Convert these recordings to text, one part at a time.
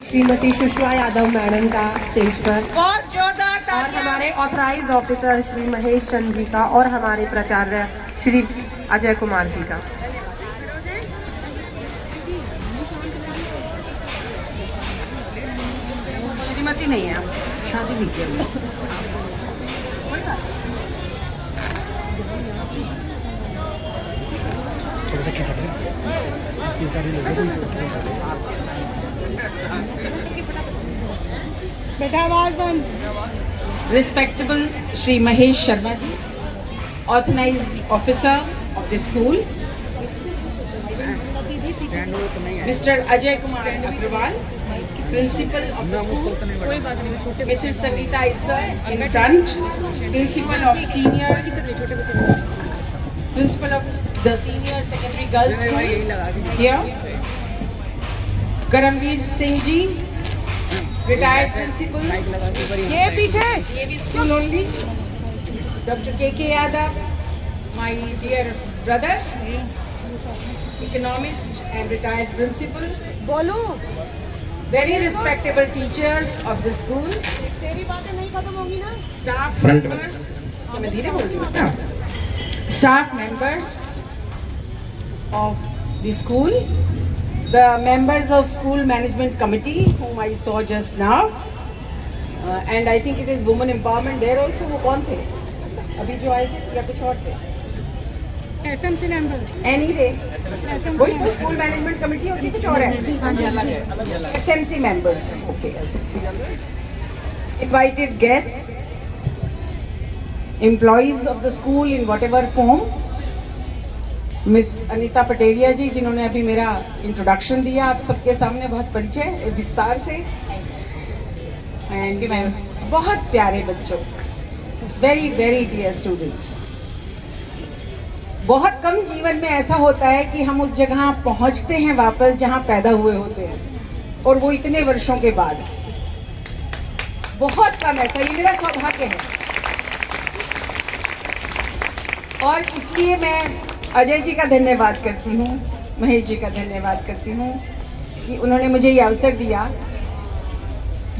Shrimati Sushma Yadav madam का stage पर, बहुत जोरदार और हमारे ऑथराइज्ड ऑफिसर श्री महेश चंद जी का, और हमारे प्राचार्य श्री अजय कुमार जी का। श्रीमती नहीं है, शादी नहीं की हमने। Respectable Shri Mahesh Sharma ji, authorized officer of the school, Mr. Ajay Kumar Agrawal, principal of the school, Mrs. Sangeeta Issa in front, principal of the senior secondary girls school here, Karamveer Singh ji, retired principal, ये school only, Dr. K.K. Yadav, my dear brother, economist and retired principal, Bolu, very respectable teachers of the school, staff members, staff members of the school, the members of school management committee whom I saw just now, and I think it is women empowerment there also. वो कौन थे अभी जो आए थे या कुछ और थे? SMC members. Anyway, वही तो स्कूल मैनेजमेंट कमेटी होती कुछ और है? SMC members. Okay. Invited guests, employees of the school in whatever form, miss Anita Pateria ji जिन्होंने अभी मेरा इंट्रोडक्शन दिया आप सबके सामने बहुत परिचय विस्तार से, एंड बहुत प्यारे बच्चों, वेरी वेरी डियर स्टूडेंट्स। बहुत कम जीवन में ऐसा होता है कि हम उस जगह पहुंचते हैं वापस जहां पैदा हुए होते हैं, और वो इतने वर्षों के बाद, बहुत कम ऐसा, ये मेरा सौभाग्य है। और इसलिए मैं अजय जी का धन्यवाद करती हूँ, महेश जी का धन्यवाद करती हूँ कि उन्होंने मुझे ये अवसर दिया।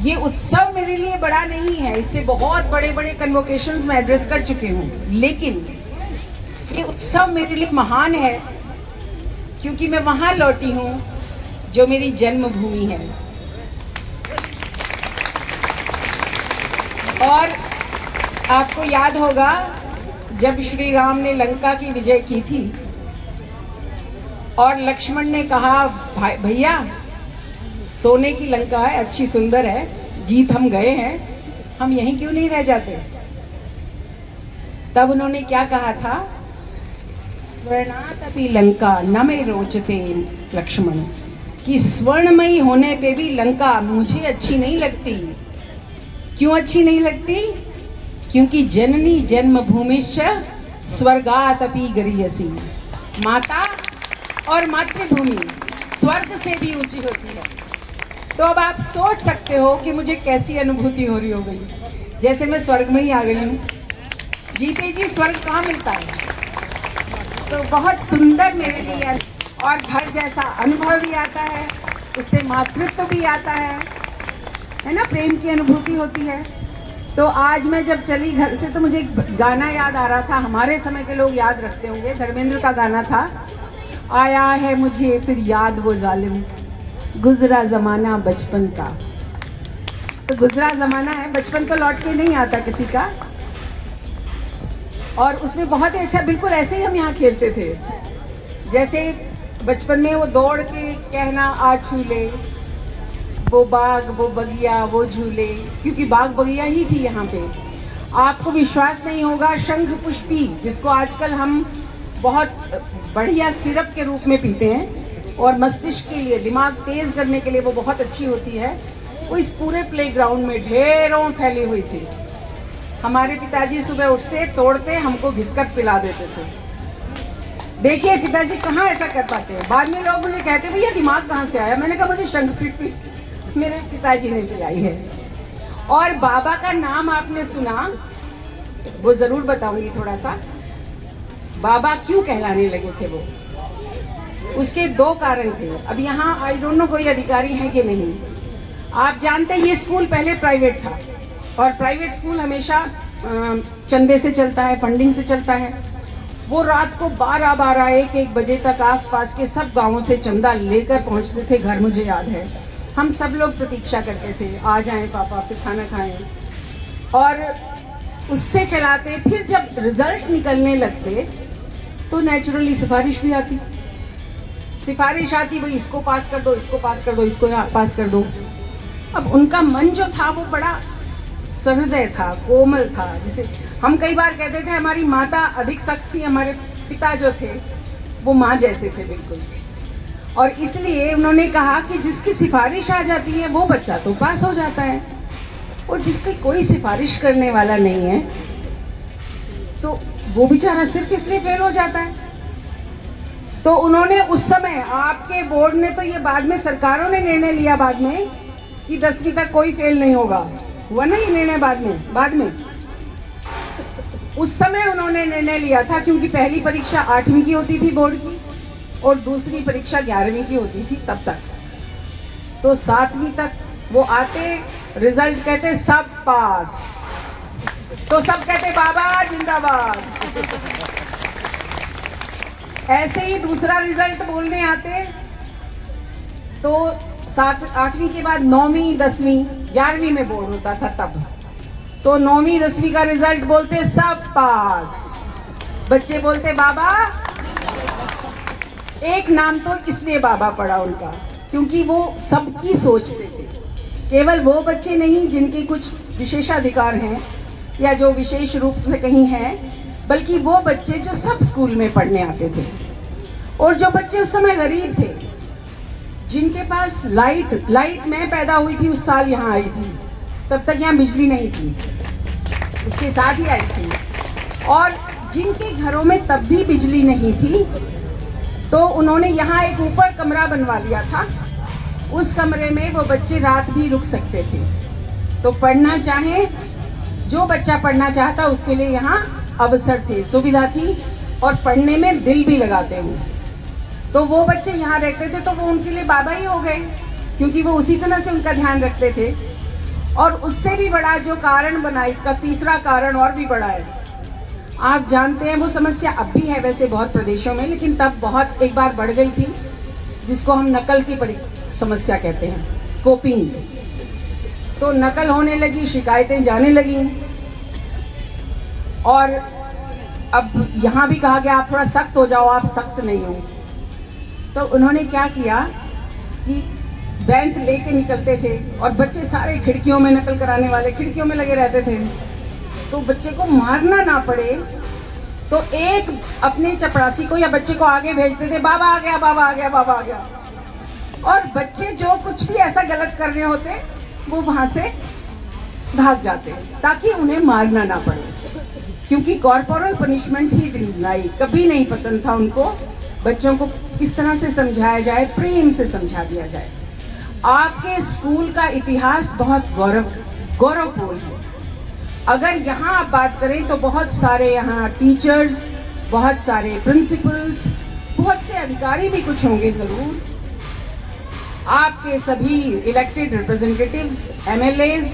ये उत्सव मेरे लिए बड़ा नहीं है, इससे बहुत बड़े बड़े कन्वोकेशंस मैं एड्रेस कर चुकी हूँ, लेकिन ये उत्सव मेरे लिए महान है क्योंकि मैं वहाँ लौटी हूँ जो मेरी जन्मभूमि है। और आपको याद होगा जब श्री राम ने लंका की विजय की थी और लक्ष्मण ने कहा भैया सोने की लंका है, अच्छी सुंदर है, जीत हम गए हैं, हम यहीं क्यों नहीं रह जाते? तब उन्होंने क्या कहा था? स्वर्णातपि लंका न मे रोचते लक्ष्मण, कि स्वर्णमयी होने पे भी लंका मुझे अच्छी नहीं लगती। क्यों अच्छी नहीं लगती? क्योंकि जननी जन्मभूमिश्च स्वर्गातपि गरीयसी, माता और मातृभूमि स्वर्ग से भी ऊंची होती है। तो अब आप सोच सकते हो कि मुझे कैसी अनुभूति हो रही हो गई, जैसे मैं स्वर्ग में ही आ गई हूँ। जीते जी स्वर्ग कहाँ मिलता है? तो बहुत सुंदर मेरे लिए, और घर जैसा अनुभव भी आता है, उससे मातृत्व भी आता है ना, प्रेम की अनुभूति होती है। तो आज मैं जब चली घर से तो मुझे एक गाना याद आ रहा था, हमारे समय के लोग याद रखते होंगे, धर्मेंद्र का गाना था, आया है मुझे फिर याद वो जालिम, गुजरा जमाना बचपन का। तो गुजरा जमाना है, बचपन तो लौट के नहीं आता किसी का। और उसमें बहुत ही अच्छा, बिल्कुल ऐसे ही हम यहाँ खेलते थे, जैसे बचपन में वो दौड़ के कहना आ छू ले, वो बाग वो बगिया वो झूले, क्योंकि बाग बगिया ही थी यहाँ पे। आपको विश्वास नहीं होगा, शंख पुष्पी जिसको आजकल हम बहुत बढ़िया सिरप के रूप में पीते हैं और मस्तिष्क के लिए, दिमाग तेज करने के लिए वो बहुत अच्छी होती है, वो इस पूरे प्लेग्राउंड में ढेरों फैली हुई थी। हमारे पिताजी सुबह उठते, तोड़ते, हमको घिसकर पिला देते थे। देखिए पिताजी कहाँ ऐसा कर पाते हैं। बाद में लोग मुझे कहते भैया दिमाग कहाँ से आया? मैंने कहा मुझे शंख पुष्पी मेरे पिताजी ने पिलाई है। और बाबा का नाम आपने सुना, वो जरूर बताऊंगी थोड़ा सा। बाबा क्यों कहलाने लगे थे वो, उसके दो कारण थे। अब यहाँ आई डोंट नो कोई अधिकारी है कि नहीं, आप जानते हैं ये स्कूल पहले प्राइवेट था, और प्राइवेट स्कूल हमेशा चंदे से चलता है, फंडिंग से चलता है। वो रात को 12-12, 1-1 बजे तक आसपास के सब गांवों से चंदा लेकर पहुंचते थे घर। मुझे याद है हम सब लोग प्रतीक्षा करते थे, आ जाएं पापा, फिर खाना खाएं, और उससे चलाते। फिर जब रिजल्ट निकलने लगते तो नेचुरली सिफारिश भी आती, सिफारिश आती, भाई इसको पास कर दो, इसको पास कर दो, इसको पास कर दो। अब उनका मन जो था वो बड़ा सहृदय था, कोमल था। जैसे हम कई बार कहते थे हमारी माता अधिक सख्त थी, हमारे पिता जो थे वो माँ जैसे थे बिल्कुल। और इसलिए उन्होंने कहा कि जिसकी सिफारिश आ जाती है वो बच्चा तो पास हो जाता है, और जिसकी कोई सिफारिश करने वाला नहीं है तो वो बेचारा सिर्फ इसलिए फेल हो जाता है। तो उन्होंने उस समय, आपके बोर्ड ने तो ये बाद में, सरकारों ने निर्णय लिया बाद में कि 10वीं तक कोई फेल नहीं होगा, हुआ ना ये निर्णय बाद में। उस समय उन्होंने निर्णय लिया था, क्योंकि पहली परीक्षा 8वीं की होती थी बोर्ड की, और दूसरी परीक्षा 11वीं की होती थी तब तक। तो 7वीं तक वो आते, रिजल्ट कहते सब पास, तो सब कहते बाबा जिंदाबाद। ऐसे ही दूसरा रिजल्ट बोलने आते तो 8वीं के बाद 9वीं, 10वीं, 11वीं में बोर्ड होता था तब, तो 9वीं 10वीं का रिजल्ट बोलते सब पास, बच्चे बोलते बाबा। एक नाम तो इसलिए बाबा पड़ा उनका, क्योंकि वो सबकी सोचते थे। केवल वो बच्चे नहीं जिनके कुछ विशेषाधिकार हैं या जो विशेष रूप से कहीं हैं, बल्कि वो बच्चे जो सब स्कूल में पढ़ने आते थे। और जो बच्चे उस समय गरीब थे, जिनके पास लाइट मैं पैदा हुई थी उस साल यहाँ आई थी, तब तक यहाँ बिजली नहीं थी, उसके साथ ही आई थी, और जिनके घरों में तब भी बिजली नहीं थी, तो उन्होंने यहाँ एक ऊपर कमरा बनवा लिया था। उस कमरे में वो बच्चे रात भी रुक सकते थे। तो पढ़ना चाहे, जो बच्चा पढ़ना चाहता उसके लिए यहाँ अवसर थे, सुविधा थी, और पढ़ने में दिल भी लगाते हैं। तो वो बच्चे यहाँ रहते थे तो वो उनके लिए बाबा ही हो गए, क्योंकि वो उसी तरह से उनका ध्यान रखते थे। और उससे भी बड़ा जो कारण बना, इसका तीसरा कारण और भी बड़ा है। आप जानते हैं वो समस्या अब भी है वैसे बहुत प्रदेशों में, लेकिन तब बहुत एक बार बढ़ गई थी, जिसको हम नकल की बड़ी समस्या कहते हैं, कॉपिंग। तो नकल होने लगी, शिकायतें जाने लगी, और अब यहाँ भी कहा गया आप थोड़ा सख्त हो जाओ, आप सख्त नहीं हो। तो उन्होंने क्या किया कि बेंच लेके निकलते थे, और बच्चे सारे खिड़कियों में, नकल कराने वाले खिड़कियों में लगे रहते थे, तो बच्चे को मारना ना पड़े तो एक अपने चपरासी को या बच्चे को आगे भेजते थे, बाबा आ गया, बाबा आ गया, बाबा आ गया। और बच्चे जो कुछ भी ऐसा गलत कर रहे होते वो वहां से भाग जाते, ताकि उन्हें मारना ना पड़े, क्योंकि कॉर्पोरल पनिशमेंट ही नहीं, कभी नहीं पसंद था उनको। बच्चों को किस तरह से समझाया जाए, प्रेम से समझा दिया जाए। आपके स्कूल का इतिहास बहुत गौरवपूर्ण है। अगर यहाँ आप बात करें तो बहुत सारे यहाँ टीचर्स, बहुत सारे प्रिंसिपल्स, बहुत से अधिकारी भी कुछ होंगे जरूर। आपके सभी इलेक्टेड रिप्रेजेंटेटिव्स, एमएलएज,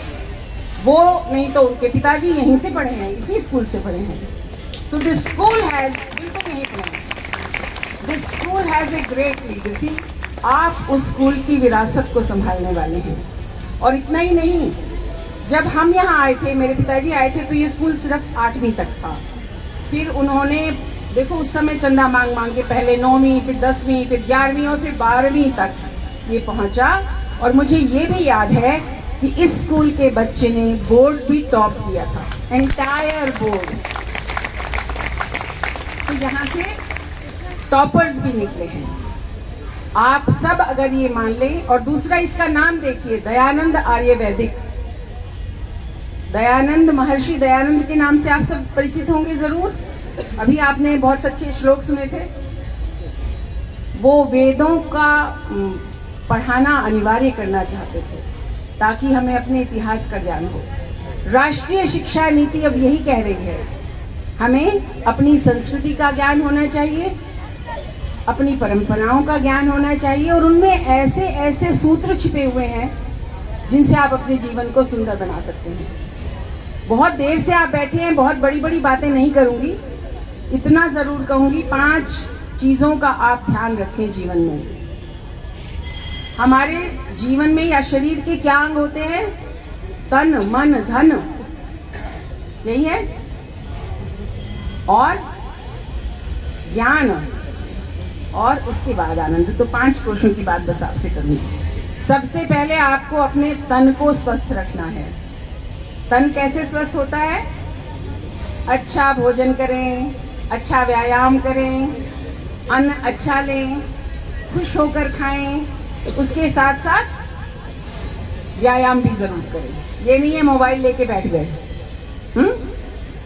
वो नहीं तो उनके पिताजी यहीं से पढ़े हैं, इसी स्कूल से पढ़े हैं। सो दिस स्कूल हैज, बिल्कुल यहीं पढ़े, this school has a great legacy. आप उस स्कूल की विरासत को संभालने वाले हैं। और इतना ही नहीं, जब हम यहाँ आए थे, मेरे पिताजी आए थे, तो ये स्कूल सिर्फ 8वीं तक था। फिर उन्होंने, देखो उस समय चंदा मांग मांग के पहले 9वीं, फिर 10वीं, फिर 11वीं और फिर 12वीं तक ये पहुंचा। और मुझे ये भी याद है कि इस स्कूल के बच्चे ने बोर्ड भी टॉप किया था, एंटायर बोर्ड। तो यहाँ से टॉपर्स भी निकले हैं। आप सब अगर ये मान लें। और दूसरा इसका नाम देखिए, दयानंद आर्य वैदिक। दयानंद, महर्षि दयानंद के नाम से आप सब परिचित होंगे जरूर। अभी आपने बहुत सच्चे श्लोक सुने थे। वो वेदों का पढ़ाना अनिवार्य करना चाहते थे, ताकि हमें अपने इतिहास का ज्ञान हो। राष्ट्रीय शिक्षा नीति अब यही कह रही है, हमें अपनी संस्कृति का ज्ञान होना चाहिए, अपनी परंपराओं का ज्ञान होना चाहिए, और उनमें ऐसे ऐसे सूत्र छिपे हुए हैं जिनसे आप अपने जीवन को सुंदर बना सकते हैं। बहुत देर से आप बैठे हैं, बहुत बड़ी बड़ी बातें नहीं करूंगी, इतना जरूर कहूंगी 5 चीजों का आप ध्यान रखें जीवन में। हमारे जीवन में या शरीर के क्या अंग होते हैं? तन, मन, धन, यही है, और ज्ञान, और उसके बाद आनंद। तो 5 कोशों की बात बस आपसे करूंगी। सबसे पहले आपको अपने तन को स्वस्थ रखना है। तन कैसे स्वस्थ होता है? अच्छा भोजन करें, अच्छा व्यायाम करें, अन्न अच्छा लें, खुश होकर खाएं, उसके साथ साथ व्यायाम भी जरूर करें। ये नहीं है मोबाइल लेके बैठ गए।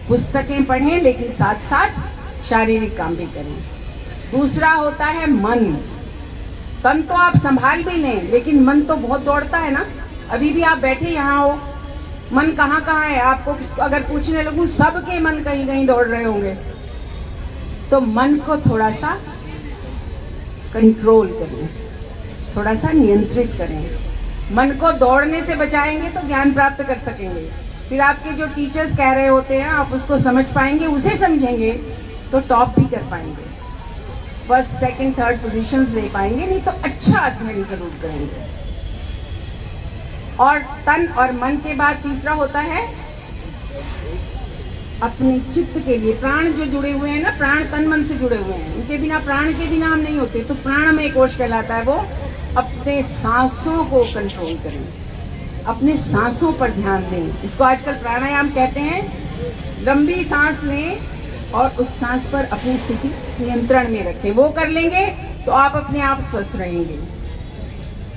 पुस्तकें पढ़ें, लेकिन साथ साथ शारीरिक काम भी करें। दूसरा होता है मन। तन तो आप संभाल भी लें, लेकिन मन तो बहुत दौड़ता है ना। अभी भी आप बैठे यहाँ हो, मन कहाँ कहाँ है आपको अगर पूछने लगूं, सबके मन कहीं कहीं दौड़ रहे होंगे। तो मन को थोड़ा सा कंट्रोल करें, थोड़ा सा नियंत्रित करें। मन को दौड़ने से बचाएंगे तो ज्ञान प्राप्त कर सकेंगे। फिर आपके जो टीचर्स कह रहे होते हैं आप उसको समझ पाएंगे, उसे समझेंगे तो टॉप भी कर पाएंगे, फर्स्ट, सेकंड, थर्ड पोजीशंस ले पाएंगे, नहीं तो अच्छा अध्ययन जरूर करेंगे। और तन और मन के बाद तीसरा होता है अपने चित्त के लिए। प्राण जो जुड़े हुए हैं ना, प्राण तन मन से जुड़े हुए हैं, उनके बिना, प्राण के बिना हम नहीं होते। तो प्राणमय कोश कहलाता है वो। अपने सांसों को कंट्रोल करें, अपने सांसों पर ध्यान दें। इसको आजकल प्राणायाम कहते हैं। लंबी सांस लें और उस सांस पर अपनी स्थिति नियंत्रण में रखें। वो कर लेंगे तो आप अपने आप स्वस्थ रहेंगे।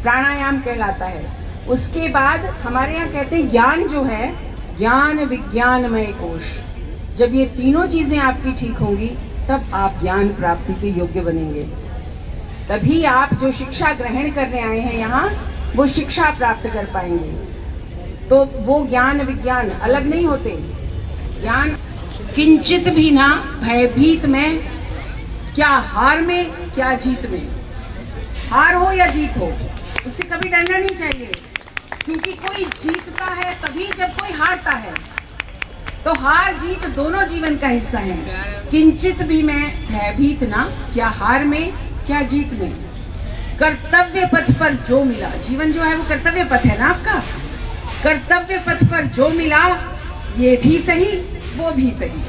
प्राणायाम कहलाता है। उसके बाद हमारे यहाँ कहते हैं ज्ञान जो है, ज्ञान विज्ञानमय कोश। जब ये तीनों चीजें आपकी ठीक होंगी तब आप ज्ञान प्राप्ति के योग्य बनेंगे। तभी आप जो शिक्षा ग्रहण करने आए हैं यहाँ, वो शिक्षा प्राप्त कर पाएंगे। तो वो ज्ञान विज्ञान अलग नहीं होते। ज्ञान किंचित भी ना भयभीत में, क्या हार में क्या जीत में। हार हो या जीत हो, उससे कभी डरना नहीं चाहिए, क्योंकि कोई जीतता है तभी जब कोई हारता है। तो हार जीत दोनों जीवन का हिस्सा है। किंचित भी मैं भयभीत ना, क्या हार में क्या जीत में। कर्तव्य पथ पर जो मिला, जीवन जो है वो कर्तव्य पथ है ना आपका। कर्तव्य पथ पर जो मिला, ये भी सही वो भी सही,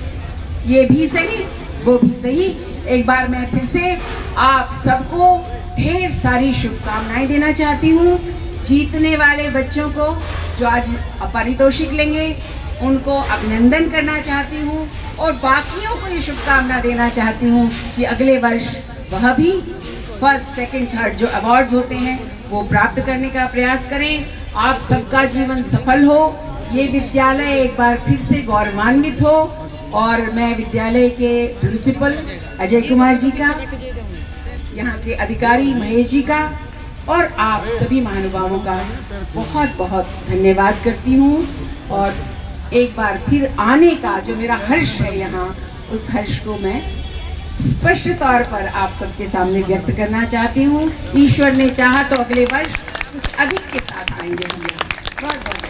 ये भी सही वो भी सही। एक बार मैं फिर से आप सबको ढेर सारी शुभकामनाएं देना चाहती हूँ। जीतने वाले बच्चों को जो आज पारितोषिक लेंगे उनको अभिनंदन करना चाहती हूँ, और बाकियों को ये शुभकामना देना चाहती हूँ कि अगले वर्ष वह भी फर्स्ट, सेकंड, थर्ड जो अवार्ड्स होते हैं वो प्राप्त करने का प्रयास करें। आप सबका जीवन सफल हो, ये विद्यालय एक बार फिर से गौरवान्वित हो, और मैं विद्यालय के प्रिंसिपल अजय कुमार जी का, यहाँ के अधिकारी महेश जी का, और आप सभी महानुभावों का बहुत बहुत धन्यवाद करती हूँ। और एक बार फिर आने का जो मेरा हर्ष है यहाँ, उस हर्ष को मैं स्पष्ट तौर पर आप सबके सामने व्यक्त करना चाहती हूँ। ईश्वर ने चाहा तो अगले वर्ष कुछ अधिक के साथ आएंगे हम यहाँ। बहुत बहुत